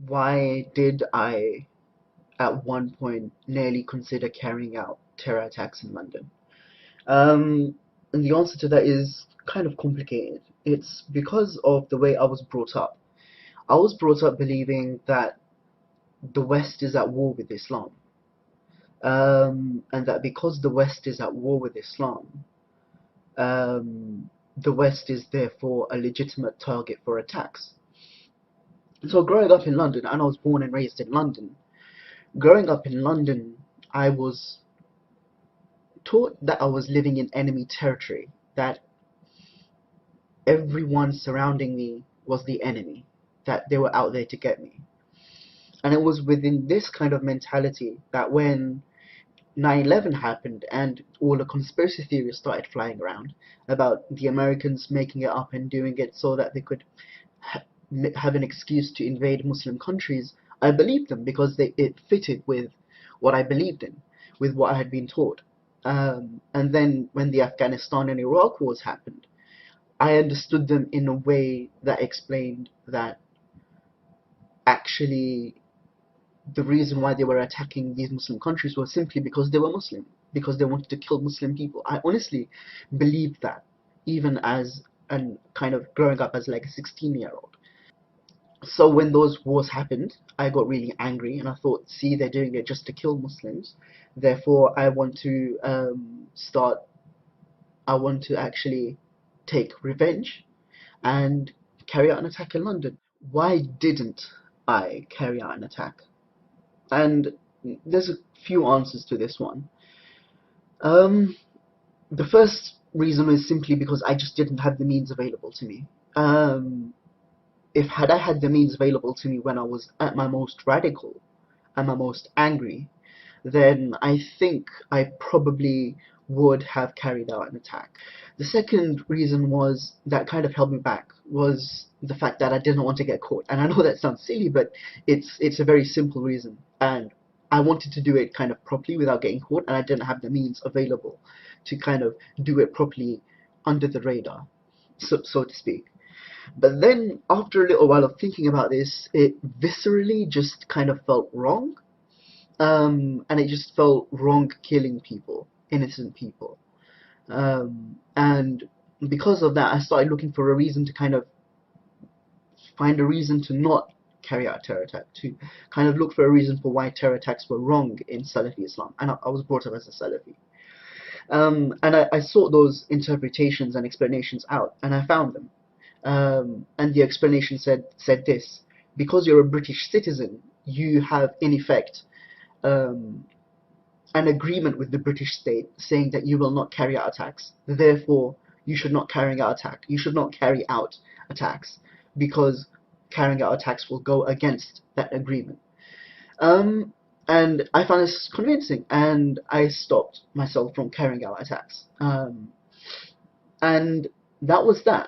Why did I, at one point, nearly consider carrying out terror attacks in London? Um, and the answer to that is kind of complicated. It's because of the way I was brought up. I was brought up believing that the West is at war with Islam, and that because the West is at war with Islam, the West is therefore a legitimate target for attacks. So growing up in London, and I was born and raised in London, growing up in London, I was taught that I was living in enemy territory, that everyone surrounding me was the enemy, that they were out there to get me. And it was within this kind of mentality that when 9/11 happened and all the conspiracy theories started flying around about the Americans making it up and doing it so that they could ha have an excuse to invade Muslim countries, I believed them because it fitted with what I believed in, with what I had been taught. And then when the Afghanistan and Iraq wars happened, I understood them in a way that explained that actually the reason why they were attacking these Muslim countries was simply because they were Muslim, because they wanted to kill Muslim people. I honestly believed that, even as and kind of growing up as like a 16-year-old. So when those wars happened, I got really angry and I thought, see, they're doing it just to kill Muslims. Therefore, I want to actually take revenge and carry out an attack in London. Why didn't I carry out an attack? And there's a few answers to this one. Um, the first reason is simply because I just didn't have the means available to me. Um, if had I had the means available to me when I was at my most radical and my most angry, then I think I probably would have carried out an attack. The second reason was that kind of held me back was the fact that I didn't want to get caught. And I know that sounds silly, but it's a very simple reason. And I wanted to do it kind of properly without getting caught, and I didn't have the means available to kind of do it properly under the radar, so to speak. But then, after a little while of thinking about this, it viscerally just kind of felt wrong. And it just felt wrong killing people, innocent people. And because of that, I started looking for a reason to kind of find a reason to not carry out a terror attack, to kind of look for a reason for why terror attacks were wrong in Salafi Islam. And I was brought up as a Salafi. And I sought those interpretations and explanations out, and I found them. And the explanation said this: because you're a British citizen, you have in effect um, an agreement with the British state saying that you will not carry out attacks. Therefore, you should not carry out attack. You should not carry out attacks because carrying out attacks will go against that agreement. Um, and I found this convincing, and I stopped myself from carrying out attacks. And that was that.